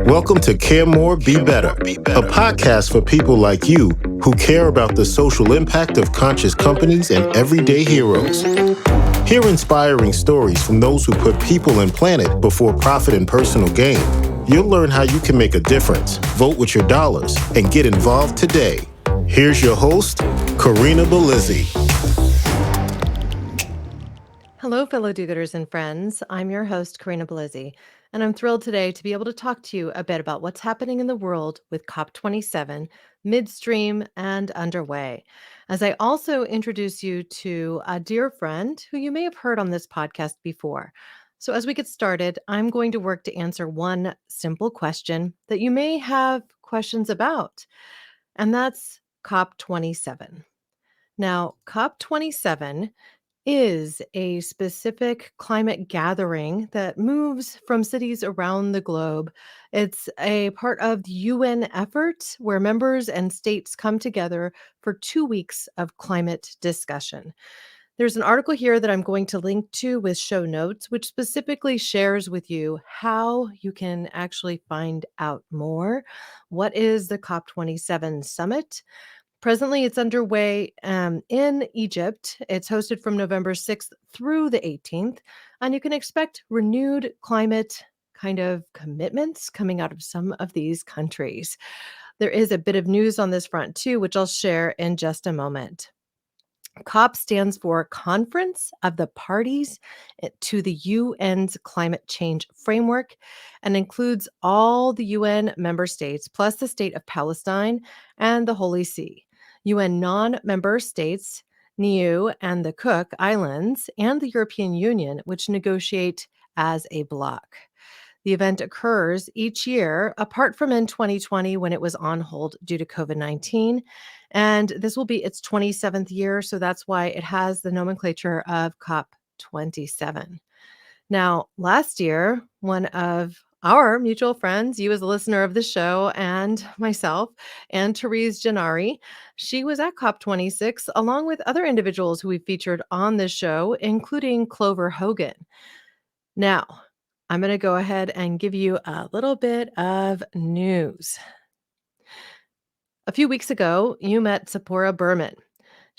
Welcome to Care More, Be Better, a podcast for people like you who care about the social impact of conscious companies and everyday heroes. Hear inspiring stories from those who put people and planet before profit and personal gain. You'll learn how you can make a difference, vote with your dollars, and get involved today. Here's your host, Karina Belizzi. Hello, fellow do-gooders and friends. I'm your host, Karina Belizzi, and I'm thrilled today to be able to talk to you a bit about what's happening in the world with COP27, midstream and underway, as I also introduce you to a dear friend who you may have heard on this podcast before. So as we get started, I'm going to work to answer one simple question that you may have questions about, and that's COP27. Now, COP27 is a specific climate gathering that moves from cities around the globe. It's a part of the UN effort where members and states come together for 2 weeks of climate discussion. There's an article here that I'm going to link to with show notes, which specifically shares with you how you can actually find out more. What is the COP27 summit? Presently, it's underway in Egypt. It's hosted from November 6th through the 18th, and you can expect renewed climate kind of commitments coming out of some of these countries. There is a bit of news on this front too, which I'll share in just a moment. COP stands for Conference of the Parties to the UN's Climate Change Framework and includes all the UN member states, plus the state of Palestine and the Holy See. UN non-member states, NEU and the Cook Islands, and the European Union, which negotiate as a bloc. The event occurs each year, apart from in 2020 when it was on hold due to COVID-19. And this will be its 27th year, so that's why it has the nomenclature of COP27. Now, last year, one of our mutual friends, you as a listener of the show, and myself, and Therese Gennari, she was at COP26 along with other individuals who we featured on this show, including Clover Hogan. Now, I'm going to go ahead and give you a little bit of news. A few weeks ago, you met Sapora Berman.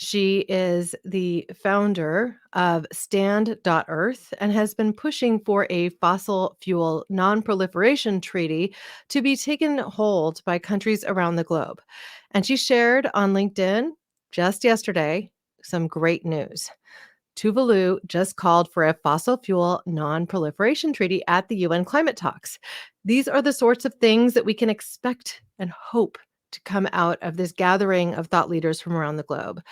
She is the founder of Stand.Earth and has been pushing for a fossil fuel non-proliferation treaty to be taken hold by countries around the globe. And she shared on LinkedIn just yesterday some great news. Tuvalu just called for a fossil fuel non-proliferation treaty at the UN climate talks. These are the sorts of things that we can expect and hope to come out of this gathering of thought leaders from around the globe.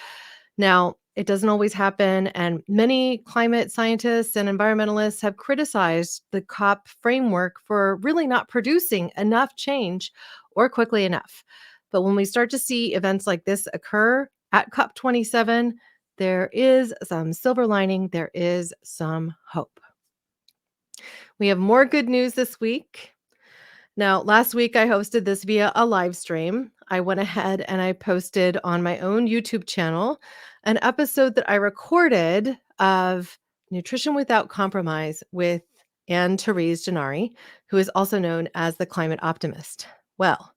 Now, it doesn't always happen, and many climate scientists and environmentalists have criticized the COP framework for really not producing enough change or quickly enough. But when we start to see events like this occur at COP27, there is some silver lining, there is some hope. We have more good news this week. Now, last week I hosted this via a live stream. I went ahead and I posted on my own YouTube channel an episode that I recorded of Nutrition Without Compromise with Therese Gennari, who is also known as the Climate Optimist. Well,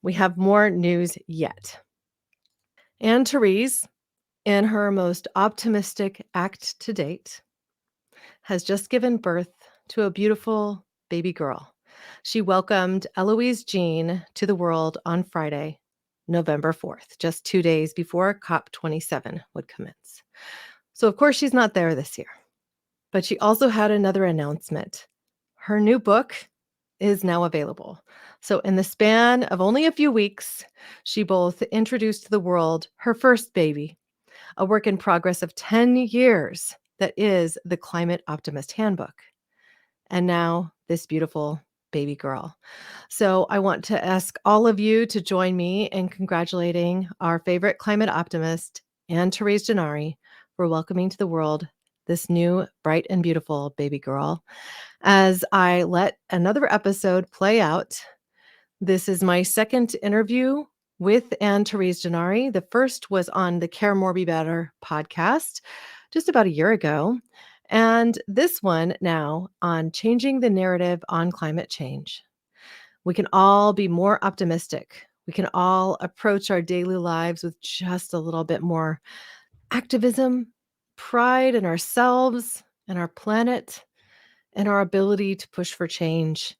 we have more news yet. Therese, in her most optimistic act to date, has just given birth to a beautiful baby girl. She welcomed Eloise Jean to the world on Friday, November 4th, just 2 days before COP27 would commence. So, of course, she's not there this year. But she also had another announcement. Her new book is now available. So, in the span of only a few weeks, she both introduced to the world her first baby, a work in progress of 10 years that is the Climate Optimist Handbook. And now this beautiful baby girl. So I want to ask all of you to join me in congratulating our favorite climate optimist, Therese Gennari, for welcoming to the world this new, bright and beautiful baby girl. As I let another episode play out, this is my second interview with Therese Gennari. The first was on the Care More, Be Better podcast just about a year ago. And this one now on changing the narrative on climate change. We can all be more optimistic. We can all approach our daily lives with just a little bit more activism, pride in ourselves and our planet, and our ability to push for change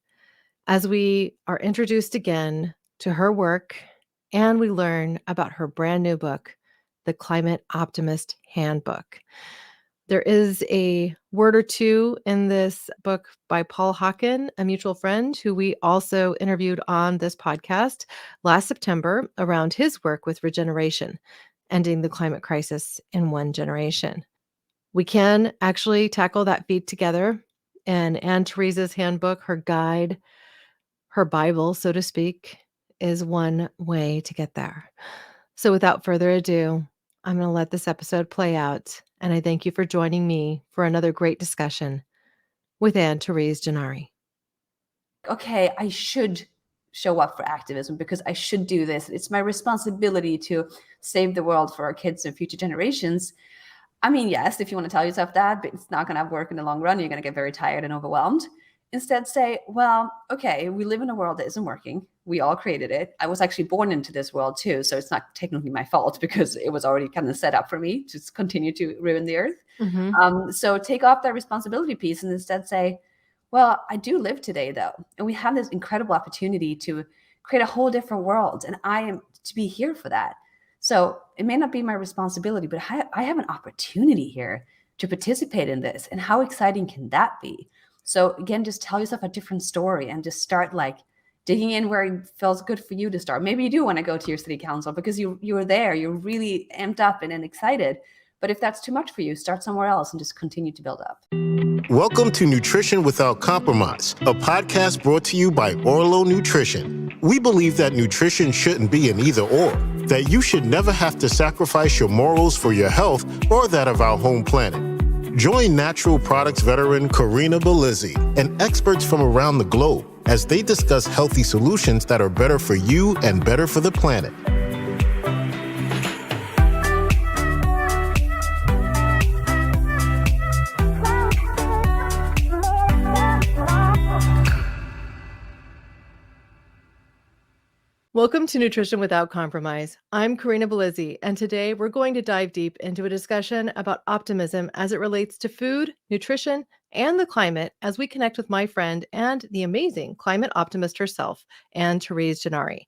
as we are introduced again to her work and we learn about her brand new book, The Climate Optimist Handbook. There is a word or two in this book by Paul Hawken, a mutual friend who we also interviewed on this podcast last September around his work with regeneration, ending the climate crisis in one generation. We can actually tackle that feat together. And Anne Therese's handbook, her guide, her Bible, so to speak, is one way to get there. So without further ado, I'm going to let this episode play out. And I thank you for joining me for another great discussion with Anne Therese Gennari. Okay, I should show up for activism because I should do this. It's my responsibility to save the world for our kids and future generations. I mean, yes, if you want to tell yourself that, but it's not going to work in the long run. You're going to get very tired and overwhelmed. Instead, say, well, okay, we live in a world that isn't working. We all created it. I was actually born into this world too, so it's not technically my fault because it was already kind of set up for me to continue to ruin the earth. So take off that responsibility piece and instead say, well, I do live today though, and we have this incredible opportunity to create a whole different world, and I am to be here for that. So it may not be my responsibility, but I have an opportunity here to participate in this. And how exciting can that be? So again, just tell yourself a different story and just start like digging in where it feels good for you to start. Maybe you do want to go to your city council because you're there, you're really amped up and excited. But if that's too much for you, start somewhere else and just continue to build up. Welcome to Nutrition Without Compromise, a podcast brought to you by Orlo Nutrition. We believe that nutrition shouldn't be an either or, that you should never have to sacrifice your morals for your health or that of our home planet. Join natural products veteran Karina Belizzi and experts from around the globe as they discuss healthy solutions that are better for you and better for the planet. Welcome to Nutrition Without Compromise. I'm Karina Belizzi, and today we're going to dive deep into a discussion about optimism as it relates to food, nutrition, and the climate as we connect with my friend and the amazing climate optimist herself, Anne Therese Gennari.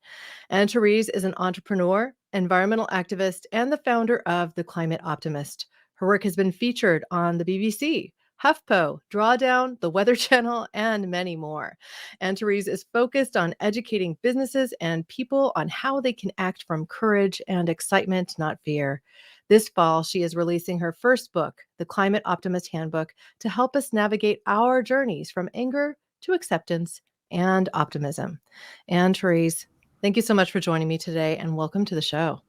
Anne Therese is an entrepreneur, environmental activist, and the founder of The Climate Optimist. Her work has been featured on the BBC, HuffPo, Drawdown, the Weather Channel, and many more. And Therese is focused on educating businesses and people on how they can act from courage and excitement, not fear. This fall, she is releasing her first book, The Climate Optimist Handbook, to help us navigate our journeys from anger to acceptance and optimism. And Therese, thank you so much for joining me today and welcome to the show.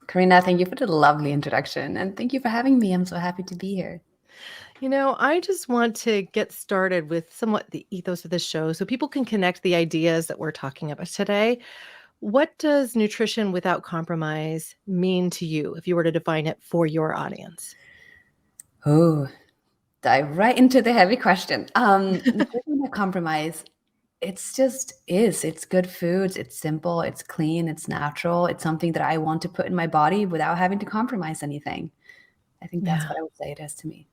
Karina, thank you for the lovely introduction and thank you for having me. I'm so happy to be here. You know, I just want to get started with somewhat the ethos of this show so people can connect the ideas that we're talking about today. What does nutrition without compromise mean to you if you were to define it for your audience? Oh, dive right into the heavy question. Nutrition without compromise, it's good foods. It's simple, it's clean, it's natural. It's something that I want to put in my body without having to compromise anything. I think that's what I would say it is to me.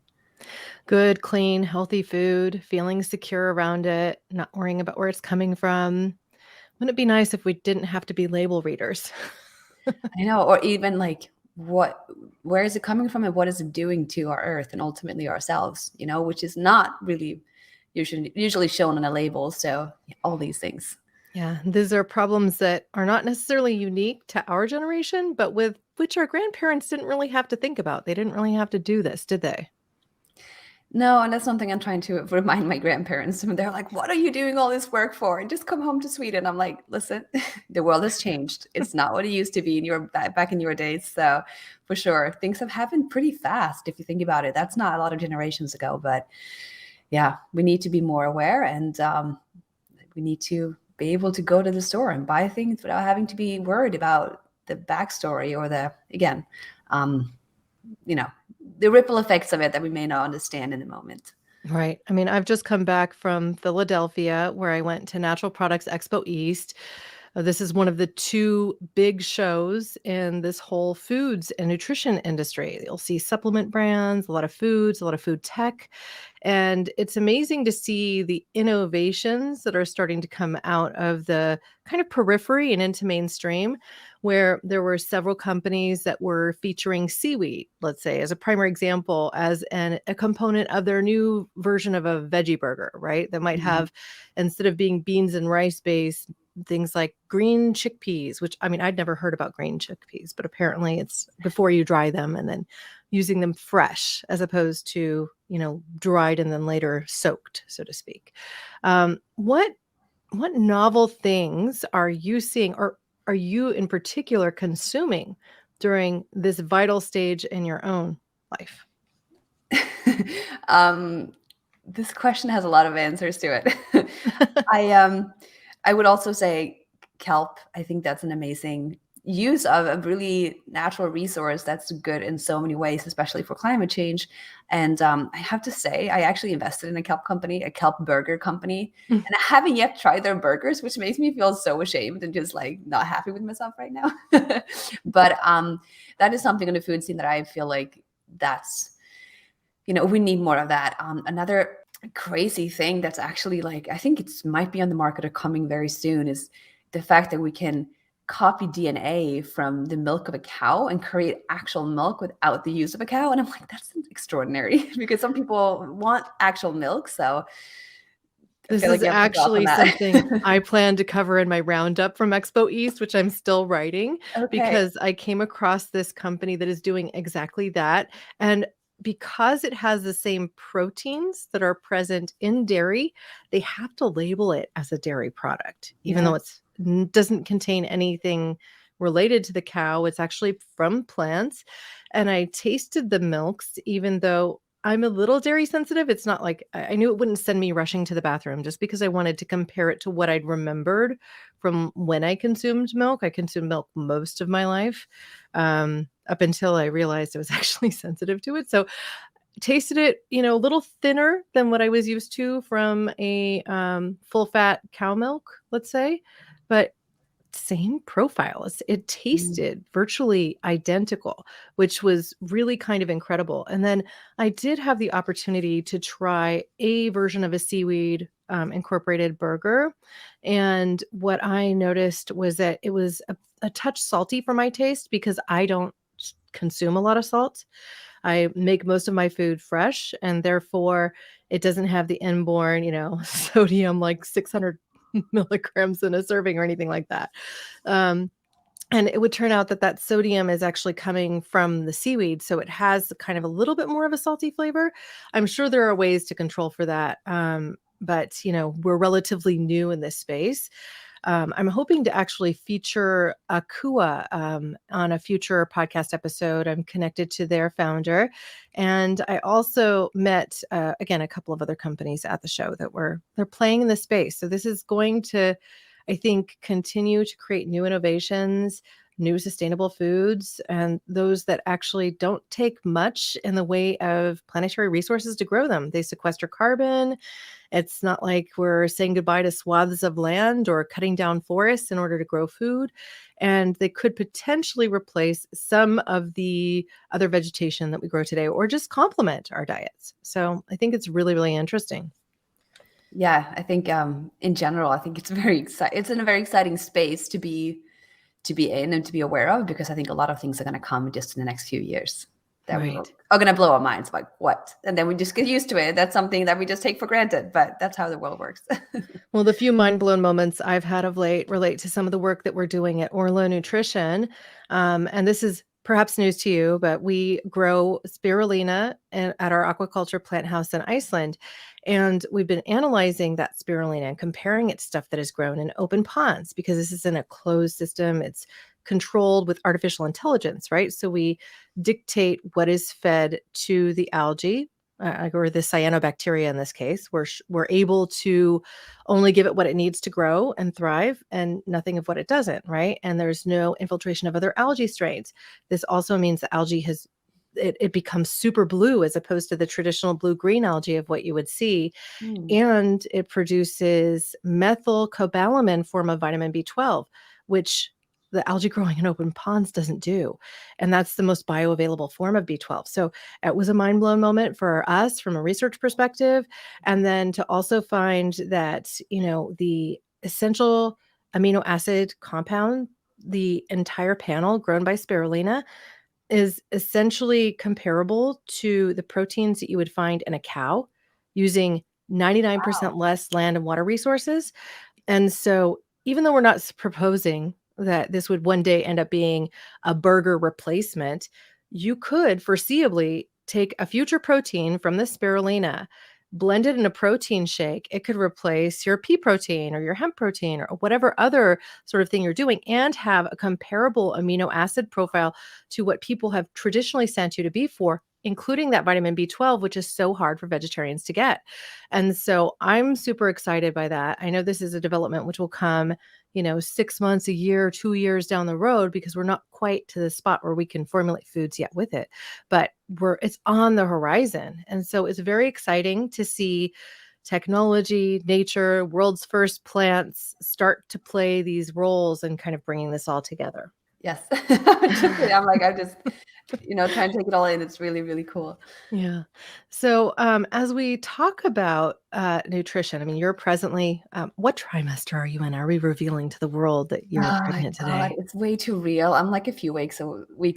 Good, clean, healthy food, feeling secure around it, not worrying about where it's coming from. Wouldn't it be nice if we didn't have to be label readers? I know, or even like where is it coming from and what is it doing to our earth and ultimately ourselves, which is not really usually shown on a label. So all these things. Yeah, these are problems that are not necessarily unique to our generation, but with which our grandparents didn't really have to think about. They didn't really have to do this, did they? No, and that's something I'm trying to remind my grandparents. They're like, what are you doing all this work for? And just come home to Sweden. I'm like, listen, the world has changed. It's not what it used to be back in your days. So for sure, things have happened pretty fast if you think about it. That's not a lot of generations ago. But yeah, we need to be more aware and we need to be able to go to the store and buy things without having to be worried about the backstory or the ripple effects of it that we may not understand in the moment. Right. I mean, I've just come back from Philadelphia where I went to Natural Products Expo East. This is one of the two big shows in this whole foods and nutrition industry. You'll see supplement brands, a lot of foods, a lot of food tech. And it's amazing to see the innovations that are starting to come out of the kind of periphery and into mainstream, where there were several companies that were featuring seaweed, let's say, as a primary example, as a component of their new version of a veggie burger, right? That might Mhm. have, instead of being beans and rice based, things like green chickpeas, which I mean, I'd never heard about green chickpeas, but apparently it's before you dry them and then using them fresh as opposed to, dried and then later soaked, so to speak. What novel things are you seeing, or are you in particular consuming during this vital stage in your own life? um, this question has a lot of answers to it. I would also say kelp. I think that's an amazing use of a really natural resource that's good in so many ways, especially for climate change. And I have to say, I actually invested in a kelp company, a kelp burger company, and I haven't yet tried their burgers, which makes me feel so ashamed and just like not happy with myself right now. But that is something in the food scene that I feel like that's we need more of that. Another crazy thing that's actually like, I think it's might be on the market or coming very soon is the fact that we can copy DNA from the milk of a cow and create actual milk without the use of a cow. And I'm like, that's extraordinary because some people want actual milk. So I This feel like is you have to go off on actually something that. I plan to cover in my roundup from Expo East, which I'm still writing, Okay. because I came across this company that is doing exactly that. And because it has the same proteins that are present in dairy, they have to label it as a dairy product, even Yeah. though doesn't contain anything related to the cow. It's actually from plants. And I tasted the milks, even though I'm a little dairy sensitive. It's not like I knew it wouldn't send me rushing to the bathroom just because I wanted to compare it to what I'd remembered from when I consumed milk. I consumed milk most of my life, up until I realized I was actually sensitive to it. So tasted it, a little thinner than what I was used to from a full fat cow milk, let's say, but same profile. It Mm. tasted virtually identical, which was really kind of incredible. And then I did have the opportunity to try a version of a seaweed incorporated burger. And what I noticed was that it was a touch salty for my taste because I don't consume a lot of salt. I make most of my food fresh, and therefore it doesn't have the inborn, sodium like 600 milligrams in a serving or anything like that. Um, and it would turn out that that sodium is actually coming from the seaweed. So it has kind of a little bit more of a salty flavor. I'm sure there are ways to control for that. But, we're relatively new in this space. I'm hoping to actually feature Akua on a future podcast episode. I'm connected to their founder. And I also met, again, a couple of other companies at the show they're playing in the space. So this is going to, I think, continue to create new innovations, new sustainable foods, and those that actually don't take much in the way of planetary resources to grow them. They sequester carbon. It's not like we're saying goodbye to swaths of land or cutting down forests in order to grow food. And they could potentially replace some of the other vegetation that we grow today or just complement our diets. So I think it's really, really interesting. Yeah, I think in general, I think it's very exciting. It's in a very exciting space to be in and to be aware of, because I think a lot of things are going to come just in the next few years that Right. are going to blow our minds. Like what? And then we just get used to it. That's something that we just take for granted, but that's how the world works. Well, the few mind blown moments I've had of late relate to some of the work that we're doing at Orlo Nutrition. And this is perhaps news to you, but we grow spirulina at our aquaculture plant house in Iceland. And we've been analyzing that spirulina and comparing it to stuff that is grown in open ponds because this is in a closed system. It's controlled with artificial intelligence, right? So we dictate what is fed to the algae, or the cyanobacteria in this case. We're able to only give it what it needs to grow and thrive and nothing of what it doesn't, right? And there's no infiltration of other algae strains. This also means the algae it becomes super blue as opposed to the traditional blue-green algae of what you would see. Mm. And it produces methylcobalamin form of vitamin B12, which the algae growing in open ponds doesn't do. And that's the most bioavailable form of B12. So it was a mind blown moment for us from a research perspective. And then to also find that, the essential amino acid compound, the entire panel grown by spirulina, is essentially comparable to the proteins that you would find in a cow using 99% less land and water resources. And so, even though we're not proposing that this would one day end up being a burger replacement, you could foreseeably take a future protein from the spirulina, blend it in a protein shake. It could replace your pea protein or your hemp protein or whatever other sort of thing you're doing, and have a comparable amino acid profile to what people have traditionally sent you to beef for, including that vitamin B12, which is so hard for vegetarians to get. And so I'm super excited by that. I know this is a development which will come, 6 months, a year, 2 years down the road, because we're not quite to the spot where we can formulate foods yet with it, but it's on the horizon. And so it's very exciting to see technology, nature, world's first plants start to play these roles and kind of bringing this all together. Yes. I'm just, trying to take it all in. It's really, really cool. Yeah. So, as we talk about nutrition, I mean, you're presently, what trimester are you in? Are we revealing to the world that you're Oh my pregnant God, today? it's way too real. I'm like a few weeks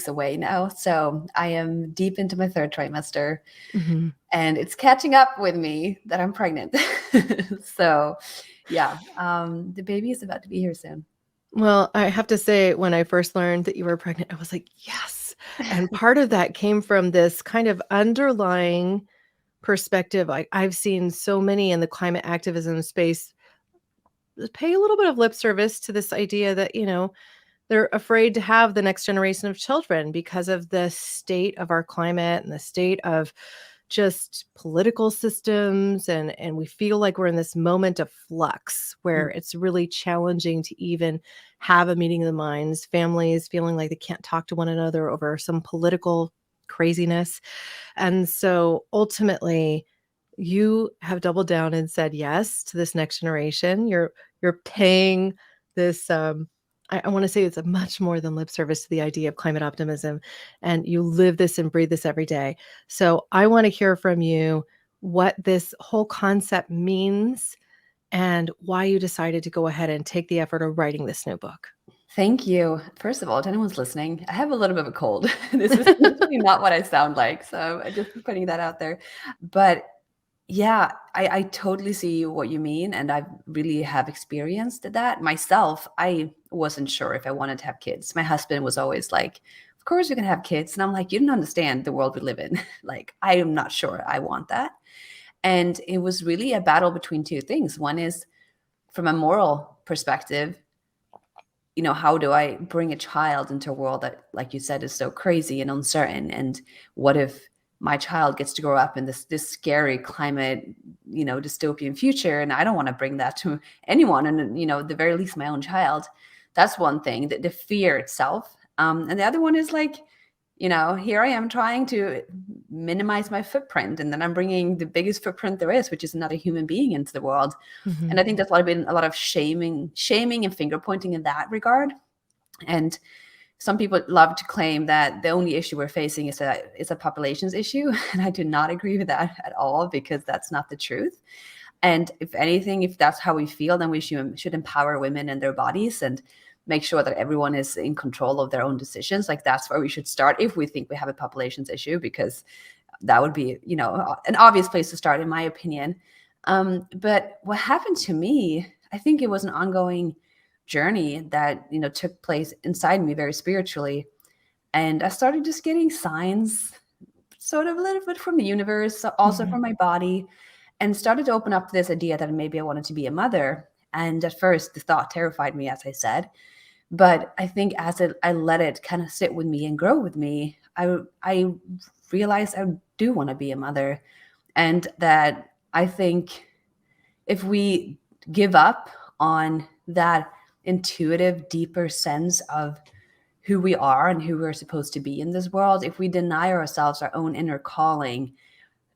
away now. So I am deep into my third trimester, Mhm. and it's catching up with me that I'm pregnant. So yeah, the baby is about to be here soon. Well, I have to say, when I first learned that you were pregnant, I was like, yes. And part of that came from this kind of underlying perspective. I've seen so many in the climate activism space pay a little bit of lip service to this idea that, they're afraid to have the next generation of children because of the state of our climate and the state of just political systems, and we feel like we're in this moment of flux where Mm. it's really challenging to even have a meeting of the minds, families feeling like they can't talk to one another over some political craziness. And so ultimately, you have doubled down and said yes to this next generation. You're paying this, I want to say it's a much more than lip service to the idea of climate optimism, and you live this and breathe this every day. So I want to hear from you what this whole concept means and why you decided to go ahead and take the effort of writing this new book. Thank you. First of all, to anyone's listening, I have a little bit of a cold. This is usually not what I sound like. So I just putting that out there. But yeah, I totally see what you mean. And I really have experienced that myself. I wasn't sure if I wanted to have kids. My husband was always like, of course you can have kids. And I'm like, you don't understand the world we live in. Like, I am not sure I want that. And it was really a battle between two things. One is from a moral perspective, how do I bring a child into a world that, like you said, is so crazy and uncertain? And what if my child gets to grow up in this scary climate, dystopian future? And I don't want to bring that to anyone. And, at the very least, my own child. That's one thing, the fear itself. And the other one is like, here I am trying to minimize my footprint. And then I'm bringing the biggest footprint there is, which is another human being into the world. Mhm. And I think there's been a lot of shaming and finger pointing in that regard. And some people love to claim that the only issue we're facing is a populations issue. And I do not agree with that at all, because that's not the truth. And if anything, if that's how we feel, then we should empower women and their bodies and make sure that everyone is in control of their own decisions. Like, that's where we should start if we think we have a populations issue, because that would be, an obvious place to start, in my opinion. But what happened to me, I think it was an ongoing journey that, took place inside me very spiritually. And I started just getting signs, sort of a little bit from the universe, also Mhm. from my body, and started to open up to this idea that maybe I wanted to be a mother. And at first, the thought terrified me, as I said. But I think as I let it kind of sit with me and grow with me, I realized I do want to be a mother. And that I think if we give up on that intuitive, deeper sense of who we are and who we're supposed to be in this world, if we deny ourselves our own inner calling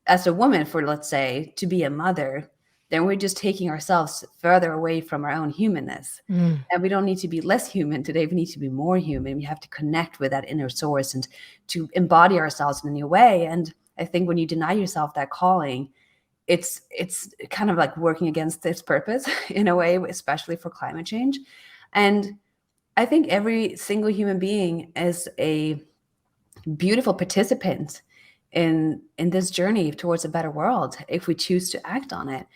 as a woman, for let's say, to be a mother, then we're just taking ourselves further away from our own humanness. And we don't need to be less human today. We need to be more human. We have to connect with that inner source and to embody ourselves in a new way. And I think when you deny yourself that calling, it's kind of like working against its purpose in a way, especially for climate change. And I think every single human being is a beautiful participant in this journey towards a better world if we choose to act on it.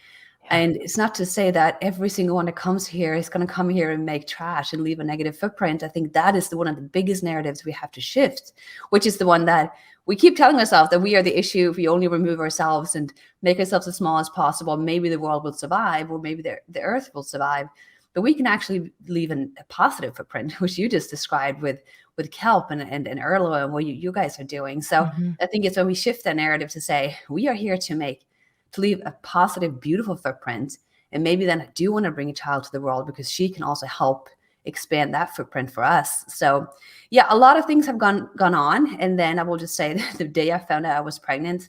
And it's not to say that every single one that comes here is going to come here and make trash and leave a negative footprint. I think that is one of the biggest narratives we have to shift, which is the one that we keep telling ourselves, that we are the issue. If we only remove ourselves and make ourselves as small as possible, maybe the world will survive, or maybe the earth will survive. But we can actually leave a positive footprint, which you just described with kelp and Erlo and what you guys are doing. So I think it's when we shift that narrative to say, we are here to leave a positive, beautiful footprint. And maybe then I do want to bring a child to the world because she can also help expand that footprint for us. So yeah, a lot of things have gone on. And then I will just say that the day I found out I was pregnant,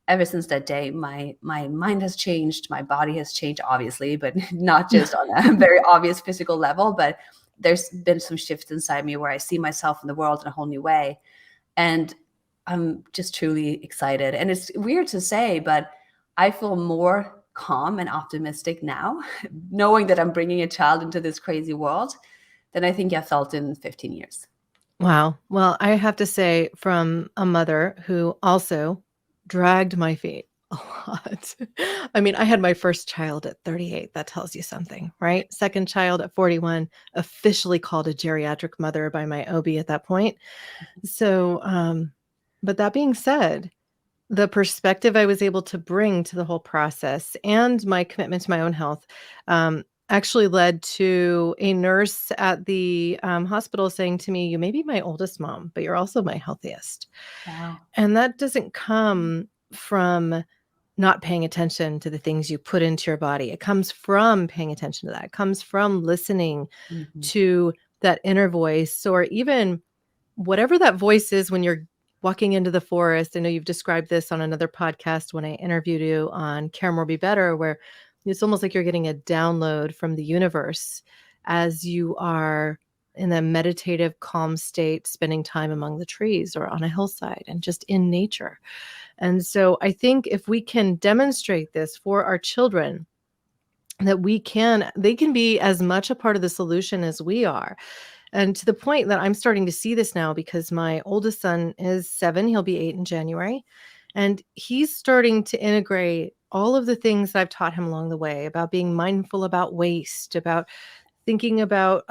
ever since that day, my mind has changed. My body has changed, obviously, but not just on a very obvious physical level, but there's been some shifts inside me where I see myself in the world in a whole new way. And I'm just truly excited. And it's weird to say, but I feel more calm and optimistic now, knowing that I'm bringing a child into this crazy world, than I think I felt in 15 years. Wow. Well, I have to say, from a mother who also dragged my feet a lot. I mean, I had my first child at 38. That tells you something, right? Second child at 41, officially called a geriatric mother by my OB at that point. So, but that being said, the perspective I was able to bring to the whole process and my commitment to my own health actually led to a nurse at the hospital saying to me, "You may be my oldest mom, but you're also my healthiest." Wow. And that doesn't come from not paying attention to the things you put into your body. It comes from paying attention to that. It comes from listening to that inner voice, or even whatever that voice is when you're walking into the forest. I know you've described this on another podcast when I interviewed you on Care More Be Better, where it's almost like you're getting a download from the universe as you are in a meditative, calm state, spending time among the trees or on a hillside and just in nature. And so I think if we can demonstrate this for our children, that they can be as much a part of the solution as we are. And to the point that I'm starting to see this now, because my oldest son is 7, he'll be 8 in January. And he's starting to integrate all of the things I've taught him along the way about being mindful about waste, about thinking about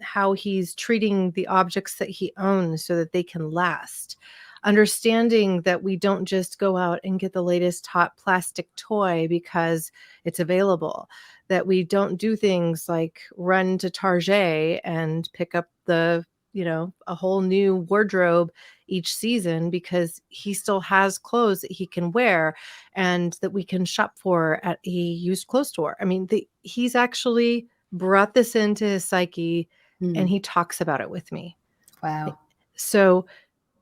how he's treating the objects that he owns so that they can last. Understanding that we don't just go out and get the latest hot plastic toy because it's available, that we don't do things like run to Target and pick up a whole new wardrobe each season because he still has clothes that he can wear and that we can shop for at a used clothes store. I mean, he's actually brought this into his psyche and he talks about it with me. Wow. So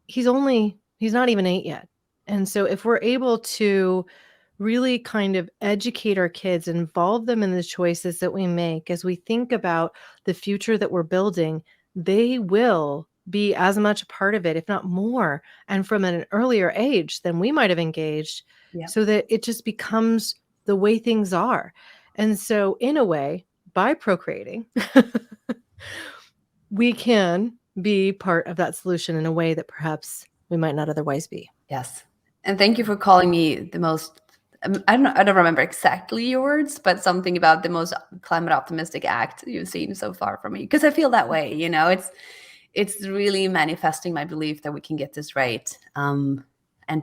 he's not even 8 yet. And so if we're able to really kind of educate our kids, involve them in the choices that we make as we think about the future that we're building, they will be as much a part of it, if not more, and from an earlier age than we might have engaged, so that it just becomes the way things are. And so in a way, by procreating, we can be part of that solution in a way that perhaps we might not otherwise be. Yes. And thank you for calling me the most, I don't remember exactly your words, but something about the most climate optimistic act you've seen so far from me. Because I feel that way, it's really manifesting my belief that we can get this right, and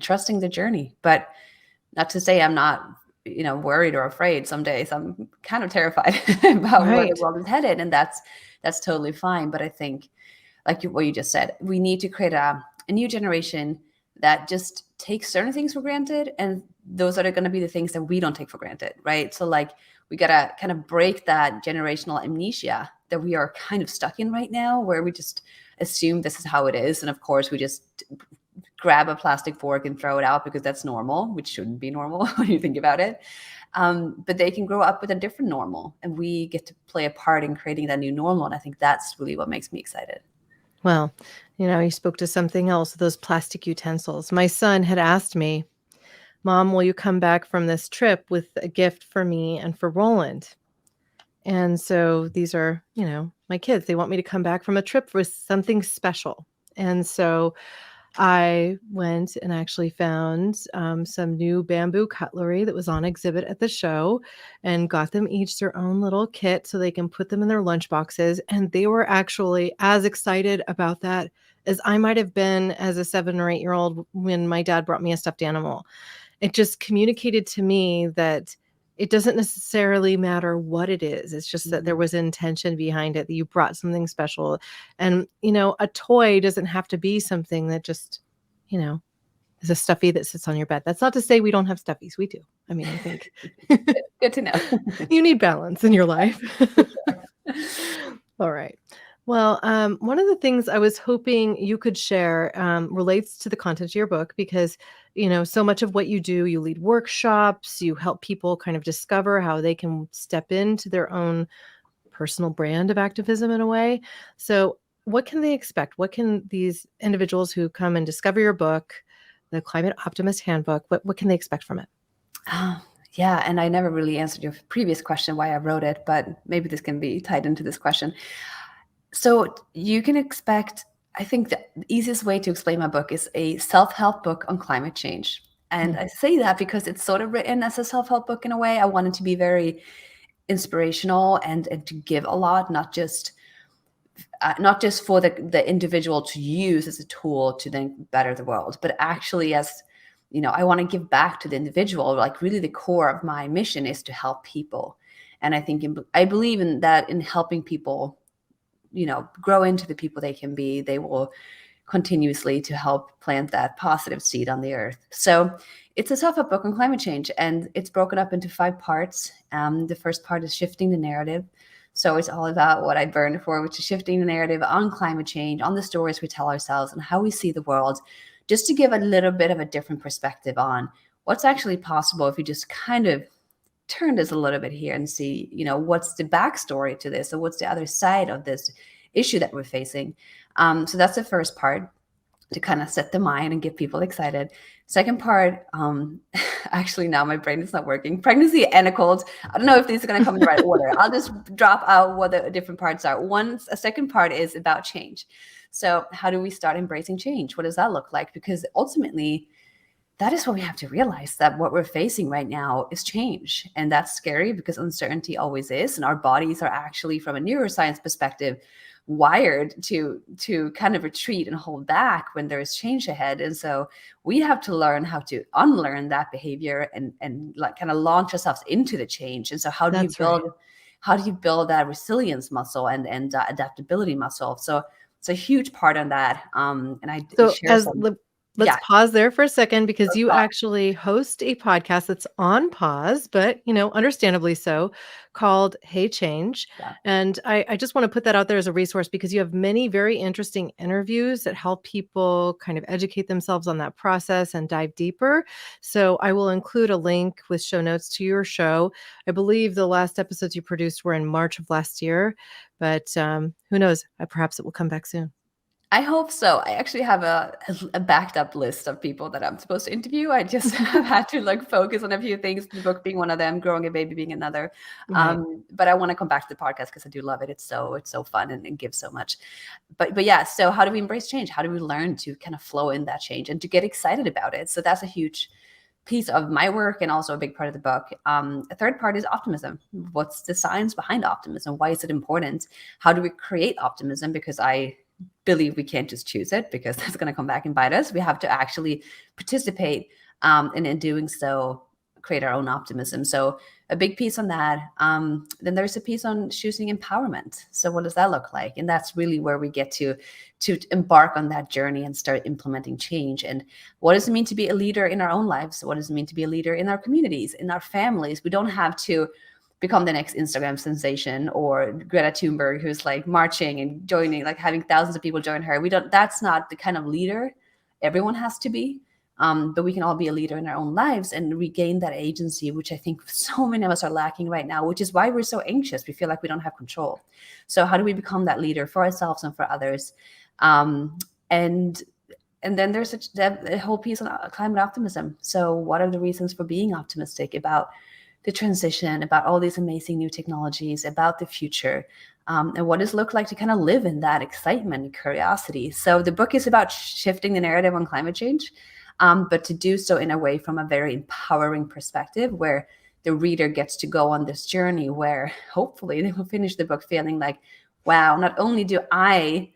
trusting the journey. But not to say I'm not, worried or afraid. Some days I'm kind of terrified about where the world is headed, and that's totally fine. But I think, like what you just said, we need to create a new generation that just takes certain things for granted, and those are going to be the things that we don't take for granted, right? So like we got to kind of break that generational amnesia that we are kind of stuck in right now, where we just assume this is how it is. And of course, we just grab a plastic fork and throw it out because that's normal, which shouldn't be normal when you think about it. But they can grow up with a different normal, and we get to play a part in creating that new normal. And I think that's really what makes me excited. Well, you spoke to something else, those plastic utensils. My son had asked me, Mom, will you come back from this trip with a gift for me and for Roland? And so these are, my kids. They want me to come back from a trip with something special. And so I went and actually found some new bamboo cutlery that was on exhibit at the show and got them each their own little kit so they can put them in their lunch boxes. And they were actually as excited about that as I might have been as a 7 or 8-year-old when my dad brought me a stuffed animal. It just communicated to me that it doesn't necessarily matter what it is. It's just that there was intention behind it, that you brought something special. And, a toy doesn't have to be something that just, is a stuffy that sits on your bed. That's not to say we don't have stuffies. We do. I mean, I think Good to know. you need balance in your life. All right. Well, one of the things I was hoping you could share relates to the content of your book because, so much of what you do, you lead workshops, you help people kind of discover how they can step into their own personal brand of activism in a way. So what can they expect? What can these individuals who come and discover your book, the Climate Optimist Handbook, what can they expect from it? Yeah, and I never really answered your previous question why I wrote it, but maybe this can be tied into this question. So you can expect, I think the easiest way to explain my book is a self-help book on climate change. And I say that because it's sort of written as a self-help book in a way. I want it to be very inspirational and to give a lot, not just for the individual to use as a tool to then better the world, but actually as, I want to give back to the individual. Like really the core of my mission is to help people. And I believe in that, in helping people grow into the people they can be, they will continuously to help plant that positive seed on the earth. So it's a self-help book on climate change, and it's broken up into 5 parts. The first part is shifting the narrative. So it's all about what I burned for, which is shifting the narrative on climate change, on the stories we tell ourselves and how we see the world, just to give a little bit of a different perspective on what's actually possible if you just kind of turn this a little bit here and see, what's the backstory to this, or what's the other side of this issue that we're facing. So that's the first part, to kind of set the mind and get people excited. Second part, actually now my brain is not working. Pregnancy and a cold. I don't know if these are going to come in the right order. I'll just drop out what the different parts are. A second part is about change. So how do we start embracing change? What does that look like? Because ultimately, that is what we have to realize, that what we're facing right now is change. And that's scary because uncertainty always is. And our bodies are actually, from a neuroscience perspective, wired to kind of retreat and hold back when there is change ahead. And so we have to learn how to unlearn that behavior and like kind of launch ourselves into the change. And so how do you build that resilience muscle and adaptability muscle? So it's a huge part on that. And I share some. Let's pause there for a second because you actually host a podcast that's on pause, but, understandably so, called Hey Change. Yeah. And I just want to put that out there as a resource because you have many very interesting interviews that help people kind of educate themselves on that process and dive deeper. So I will include a link with show notes to your show. I believe the last episodes you produced were in March of last year, but who knows? Perhaps it will come back soon. I hope so. I actually have a backed up list of people that I'm supposed to interview. I just have had to focus on a few things, the book being one of them, growing a baby being another. Right. But I want to come back to the podcast because I do love it. It's so fun and gives so much. But yeah, so how do we embrace change? How do we learn to kind of flow in that change and to get excited about it? So that's a huge piece of my work and also a big part of the book. A third part is optimism. What's the science behind optimism? Why is it important? How do we create optimism? Because I believe we can't just choose it, because that's going to come back and bite us. We have to actually participate, and in doing so, create our own optimism. So a big piece on that. Then there's a piece on choosing empowerment. So what does that look like? And that's really where we get to embark on that journey and start implementing change. And what does it mean to be a leader in our own lives? What does it mean to be a leader in our communities, in our families? We don't have to become the next Instagram sensation, or Greta Thunberg, who's like marching and joining, like having thousands of people join her. That's not the kind of leader everyone has to be. But we can all be a leader in our own lives and regain that agency, which I think so many of us are lacking right now, which is why we're so anxious. We feel like we don't have control. So how do we become that leader for ourselves and for others? And then there's a whole piece on climate optimism. So what are the reasons for being optimistic about the transition, about all these amazing new technologies, about the future, and what does it look like to kind of live in that excitement and curiosity? So the book is about shifting the narrative on climate change, but to do so in a way from a very empowering perspective, where the reader gets to go on this journey where hopefully they will finish the book feeling like, wow, not only do I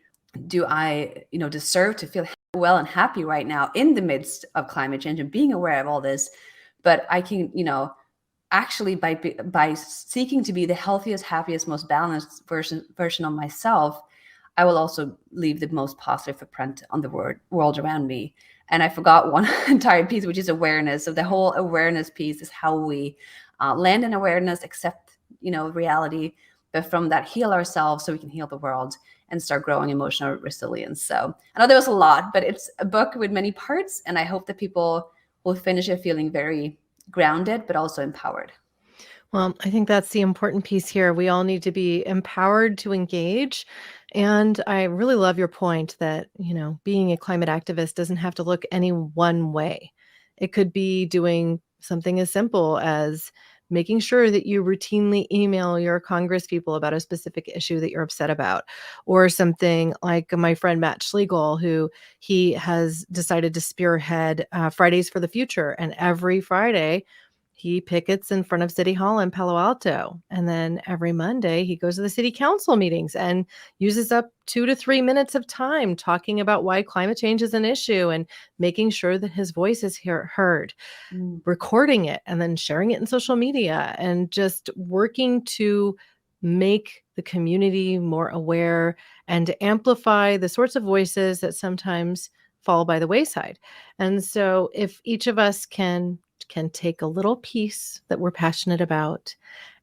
deserve to feel well and happy right now in the midst of climate change and being aware of all this, but I can, actually by seeking to be the healthiest, happiest, most balanced version of myself, I will also leave the most positive footprint on the world around me. And I forgot one entire piece, which is awareness. So the whole awareness piece is how we land in awareness, accept, reality, but from that heal ourselves so we can heal the world and start growing emotional resilience. So I know there was a lot, but it's a book with many parts, and I hope that people will finish it feeling very grounded, but also empowered. Well, I think that's the important piece here. We all need to be empowered to engage. And I really love your point that, being a climate activist doesn't have to look any one way. It could be doing something as simple as making sure that you routinely email your congresspeople about a specific issue that you're upset about, or something like my friend Matt Schlegel, who he has decided to spearhead Fridays for the Future. And every Friday, he pickets in front of City Hall in Palo Alto. And then every Monday, he goes to the city council meetings and uses up 2 to 3 minutes of time talking about why climate change is an issue and making sure that his voice is heard, recording it and then sharing it in social media, and just working to make the community more aware and to amplify the sorts of voices that sometimes fall by the wayside. And so if each of us can take a little piece that we're passionate about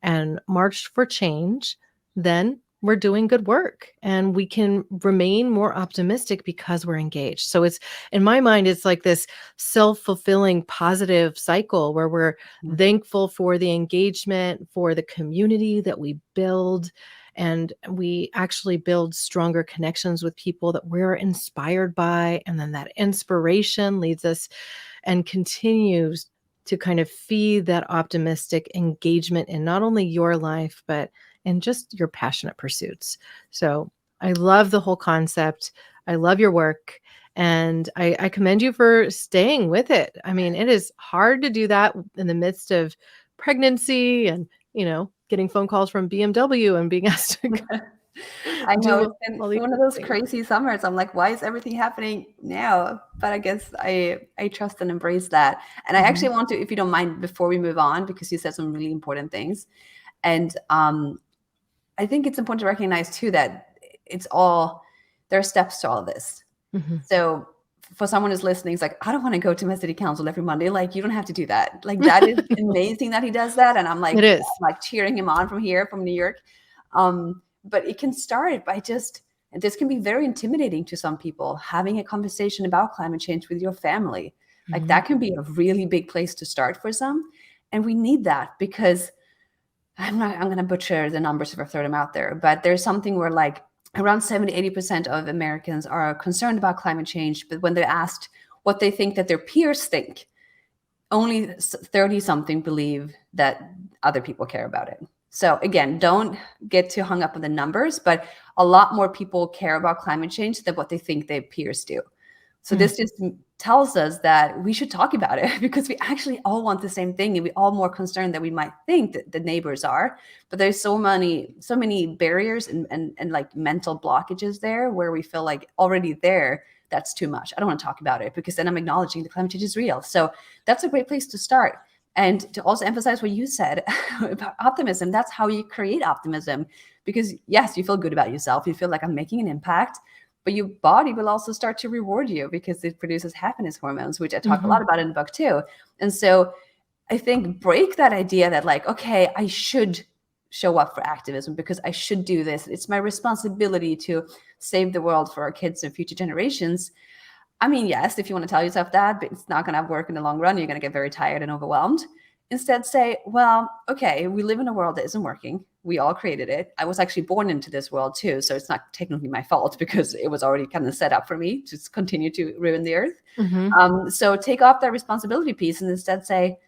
and march for change, then we're doing good work and we can remain more optimistic because we're engaged. So it's, in my mind, it's like this self-fulfilling positive cycle where we're thankful for the engagement, for the community that we build, and we actually build stronger connections with people that we're inspired by. And then that inspiration leads us and continues to kind of feed that optimistic engagement in not only your life, but in just your passionate pursuits. So I love the whole concept. I love your work. And I commend you for staying with it. I mean, it is hard to do that in the midst of pregnancy and, getting phone calls from BMW and being asked to I know it's been all these one of those things. crazy summers. I'm like, why is everything happening now? But I guess I trust and embrace that. And I actually want to, if you don't mind, before we move on, because you said some really important things. And I think it's important to recognize too that there are steps to all this. So for someone who's listening, it's like, I don't want to go to my city council every Monday. Like, you don't have to do that. Like, that is amazing that he does that. And I'm like, It is. I'm like cheering him on from here, from New York. But it can start by and this can be very intimidating to some people, having a conversation about climate change with your family. Like, that can be a really big place to start for some. And we need that, because I'm going to butcher the numbers if I throw them out there, but there's something where like around 70-80% of Americans are concerned about climate change. But when they're asked what they think that their peers think, only 30-something believe that other people care about it. So again, don't get too hung up on the numbers, but a lot more people care about climate change than what they think their peers do. So this just tells us that we should talk about it, because we actually all want the same thing, and we all more concerned than we might think that the neighbors are. But there's so many barriers and like mental blockages there, where we feel like already there, that's too much. I don't want to talk about it, because then I'm acknowledging the climate change is real. So that's a great place to start. And to also emphasize what you said about optimism, that's how you create optimism. Because yes, you feel good about yourself. You feel like I'm making an impact, but your body will also start to reward you, because it produces happiness hormones, which I talk a lot about in the book too. And so I think, break that idea that like, okay, I should show up for activism because I should do this. It's my responsibility to save the world for our kids and future generations. I mean, yes, if you want to tell yourself that, but it's not going to work in the long run. You're going to get very tired and overwhelmed. Instead, say, well, okay, we live in a world that isn't working. We all created it. I was actually born into this world too. So it's not technically my fault because it was already kind of set up for me to continue to ruin the earth. So take off that responsibility piece and instead say,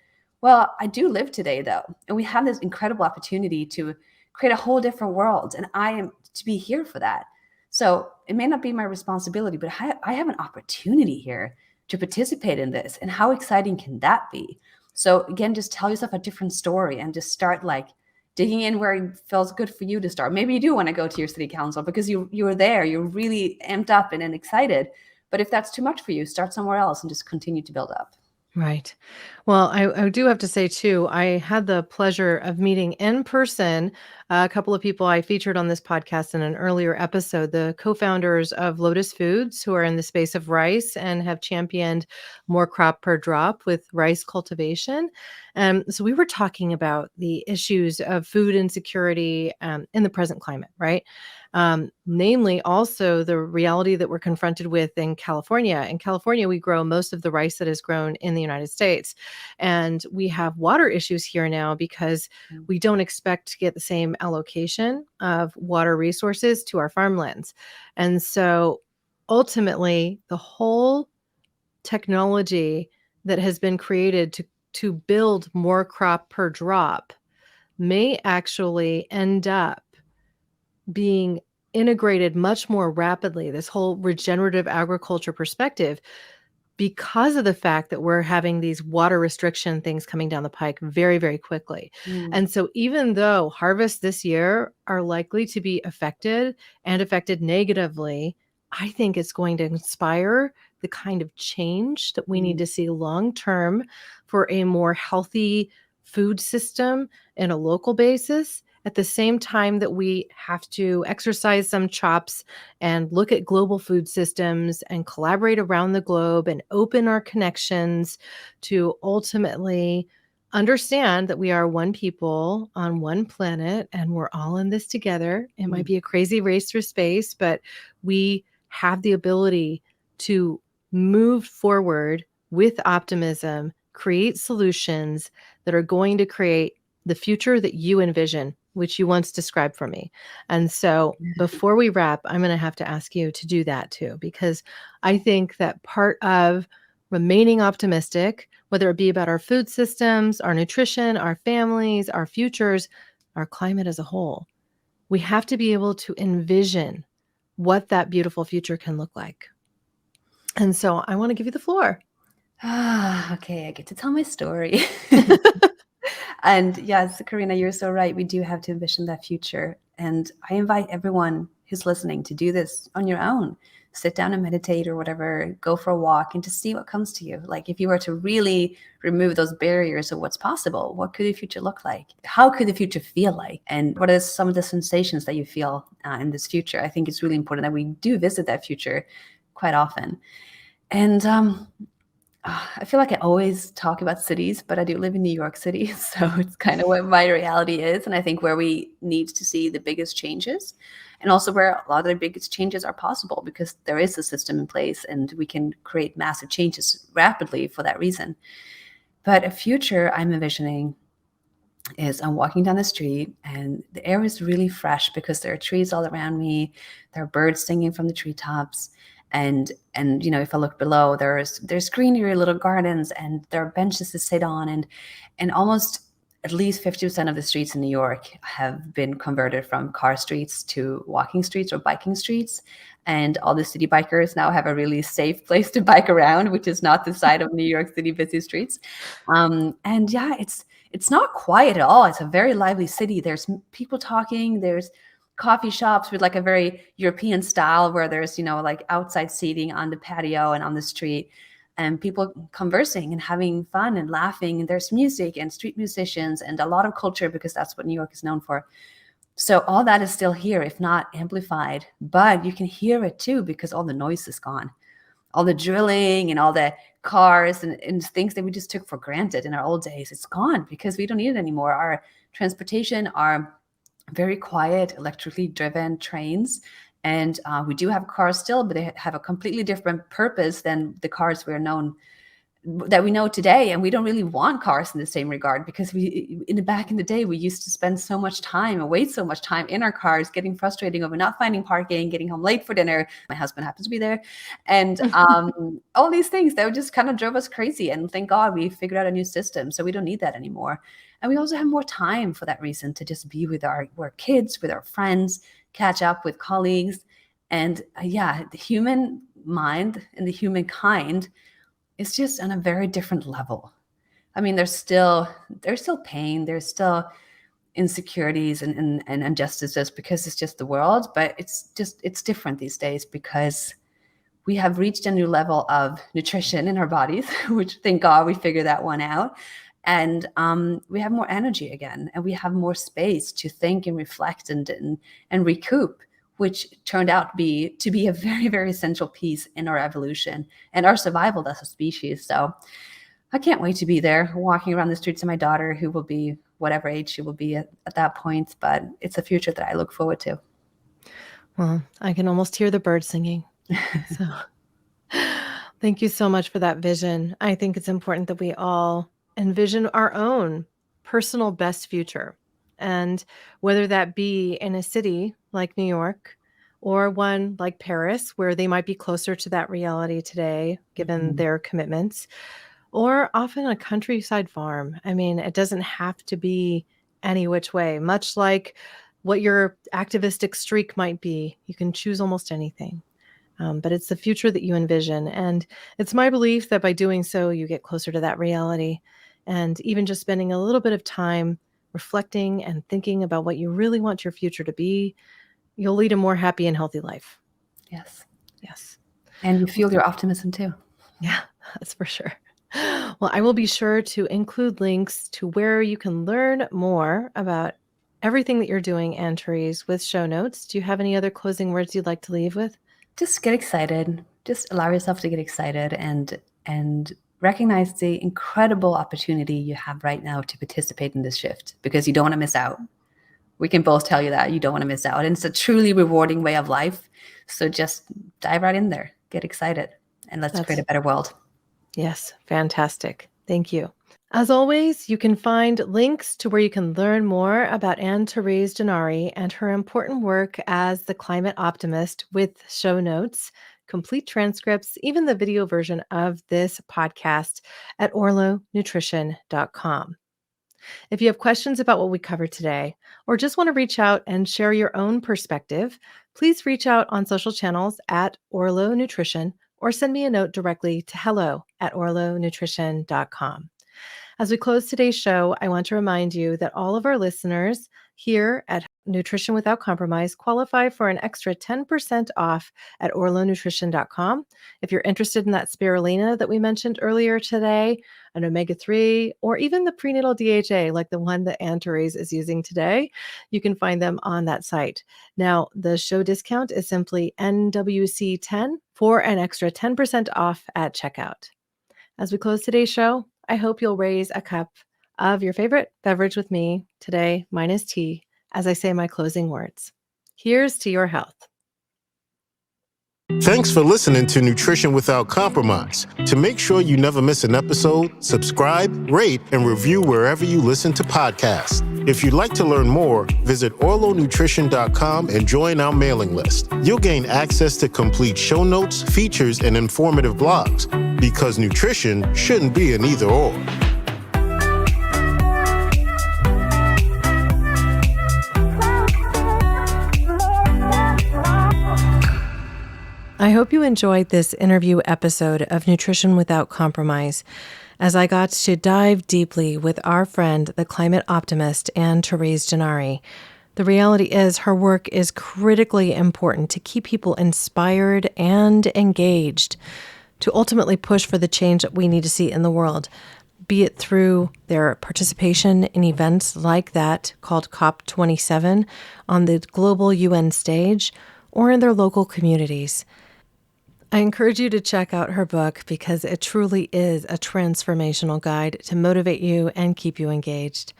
well, I do live today though. And we have this incredible opportunity to create a whole different world. And I am to be here for that. So it may not be my responsibility, but I have an opportunity here to participate in this. And how exciting can that be? So again, just tell yourself a different story and just start like digging in where it feels good for you to start. Maybe you do want to go to your city council because you're there, you're really amped up and excited. But if that's too much for you, start somewhere else and just continue to build up. Right. Well, I do have to say too, I had the pleasure of meeting in person a couple of people I featured on this podcast in an earlier episode, the co-founders of Lotus Foods, who are in the space of rice and have championed more crop per drop with rice cultivation. So we were talking about the issues of food insecurity in the present climate, right? Namely also the reality that we're confronted with in California. In California, we grow most of the rice that is grown in the United States. And we have water issues here now because we don't expect to get the same allocation of water resources to our farmlands. And so ultimately, the whole technology that has been created to build more crop per drop may actually end up being integrated much more rapidly, this whole regenerative agriculture perspective, because of the fact that we're having these water restriction things coming down the pike very, very quickly. And so even though harvests this year are likely to be affected and affected negatively, I think it's going to inspire the kind of change that we need to see long term for a more healthy food system in a local basis, at the same time that we have to exercise some chops and look at global food systems and collaborate around the globe and open our connections to ultimately understand that we are one people on one planet and we're all in this together. It might be a crazy race through space, but we have the ability to move forward with optimism, create solutions that are going to create the future that you envision, which you once described for me. And so before we wrap, I'm going to have to ask you to do that too, because I think that part of remaining optimistic, whether it be about our food systems, our nutrition, our families, our futures, our climate as a whole, we have to be able to envision what that beautiful future can look like. And so I want to give you the floor. Okay, I get to tell my story. And yes, Karina, you're so right. We do have to envision that future. And I invite everyone who's listening to do this on your own. Sit down and meditate or whatever, go for a walk and just see what comes to you. Like if you were to really remove those barriers of what's possible, what could the future look like? How could the future feel like? And what are some of the sensations that you feel in this future? I think it's really important that we do visit that future quite often. And I feel like I always talk about cities, but I do live in New York City. So it's kind of what my reality is. And I think where we need to see the biggest changes and also where a lot of the biggest changes are possible because there is a system in place and we can create massive changes rapidly for that reason. But a future I'm envisioning is I'm walking down the street and the air is really fresh because there are trees all around me. There are birds singing from the treetops. And you know, if I look below, there's greenery, little gardens, and there are benches to sit on, and almost at least 50% of the streets in New York have been converted from car streets to walking streets or biking streets. And all the city bikers now have a really safe place to bike around, which is not the side of New York City busy streets. And yeah, it's not quiet at all. It's a very lively city. There's people talking. There's coffee shops with like a very European style where there's, you know, like outside seating on the patio and on the street and people conversing and having fun and laughing. And there's music and street musicians and a lot of culture because that's what New York is known for. So all that is still here, if not amplified, but you can hear it too because all the noise is gone. All the drilling and all the cars and things that we just took for granted in our old days. It's gone because we don't need it anymore. Our transportation are very quiet, electrically driven trains. And we do have cars still, but they have a completely different purpose than the cars we know today. And we don't really want cars in the same regard, because back in the day, we used to spend so much time and wait so much time in our cars, getting frustrating over not finding parking, getting home late for dinner. My husband happens to be there. And all these things that just kind of drove us crazy. And thank God we figured out a new system. So we don't need that anymore. And we also have more time for that reason to just be with our kids, with our friends, catch up with colleagues. And the human mind and the humankind is just on a very different level. I mean, there's still pain, there's still insecurities and injustices, because it's just the world, but it's different these days because we have reached a new level of nutrition in our bodies, which thank God we figured that one out. And we have more energy again, and we have more space to think and reflect and recoup, which turned out to be a very, very essential piece in our evolution and our survival as a species. So I can't wait to be there, walking around the streets of my daughter, who will be whatever age she will be at that point. But it's a future that I look forward to. Well, I can almost hear the birds singing. So thank you so much for that vision. I think it's important that we all envision our own personal best future. And whether that be in a city like New York or one like Paris, where they might be closer to that reality today, given their commitments, or often a countryside farm. I mean, it doesn't have to be any which way, much like what your activistic streak might be. You can choose almost anything. But it's the future that you envision. And it's my belief that by doing so, you get closer to that reality. And even just spending a little bit of time reflecting and thinking about what you really want your future to be, you'll lead a more happy and healthy life. Yes. Yes. And you feel your optimism too. Yeah, that's for sure. Well, I will be sure to include links to where you can learn more about everything that you're doing, and Therese, with show notes. Do you have any other closing words you'd like to leave with? Just get excited. Just allow yourself to get excited and recognize the incredible opportunity you have right now to participate in this shift, because you don't want to miss out. We can both tell you that you don't want to miss out. And it's a truly rewarding way of life. So just dive right in there, get excited, and let's create a better world. Yes, fantastic. Thank you. As always, you can find links to where you can learn more about Therese Gennari and her important work as the Climate Optimist, with show notes, complete transcripts, even the video version of this podcast at orlonutrition.com. If you have questions about what we covered today, or just want to reach out and share your own perspective, please reach out on social channels at Orlo Nutrition, or send me a note directly to hello@orlonutrition.com. As we close today's show, I want to remind you that all of our listeners here at Nutrition Without Compromise qualify for an extra 10% off at orlonutrition.com. If you're interested in that spirulina that we mentioned earlier today, an omega-3, or even the prenatal DHA, like the one that Therese is using today, you can find them on that site. Now, the show discount is simply NWC10 for an extra 10% off at checkout. As we close today's show, I hope you'll raise a cup of your favorite beverage with me today, minus tea, as I say my closing words. Here's to your health. Thanks for listening to Nutrition Without Compromise. To make sure you never miss an episode, subscribe, rate, and review wherever you listen to podcasts. If you'd like to learn more, visit orlonutrition.com and join our mailing list. You'll gain access to complete show notes, features, and informative blogs, because nutrition shouldn't be an either-or. I hope you enjoyed this interview episode of Nutrition Without Compromise, as I got to dive deeply with our friend, the climate optimist, Therese Gennari. The reality is her work is critically important to keep people inspired and engaged, to ultimately push for the change that we need to see in the world, be it through their participation in events like that called COP27 on the global UN stage, or in their local communities. I encourage you to check out her book because it truly is a transformational guide to motivate you and keep you engaged.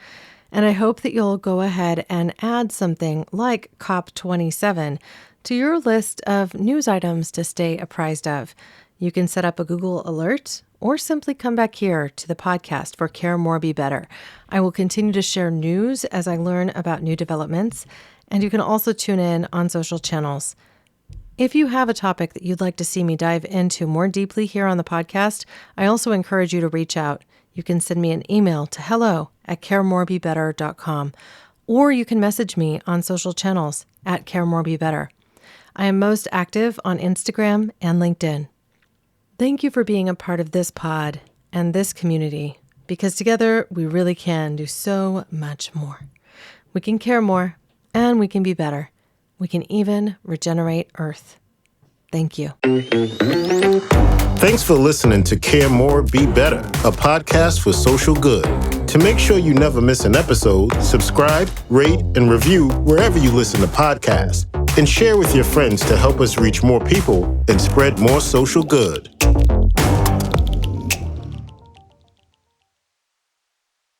And I hope that you'll go ahead and add something like COP27 to your list of news items to stay apprised of. You can set up a Google alert or simply come back here to the podcast for Care More, Be Better. I will continue to share news as I learn about new developments, and you can also tune in on social channels. If you have a topic that you'd like to see me dive into more deeply here on the podcast, I also encourage you to reach out. You can send me an email to hello@caremorebebetter.com, or you can message me on social channels at caremorebebetter. I am most active on Instagram and LinkedIn. Thank you for being a part of this pod and this community, because together we really can do so much more. We can care more, and we can be better. We can even regenerate Earth. Thank you. Thanks for listening to Care More, Be Better, a podcast for social good. To make sure you never miss an episode, subscribe, rate, and review wherever you listen to podcasts, and share with your friends to help us reach more people and spread more social good.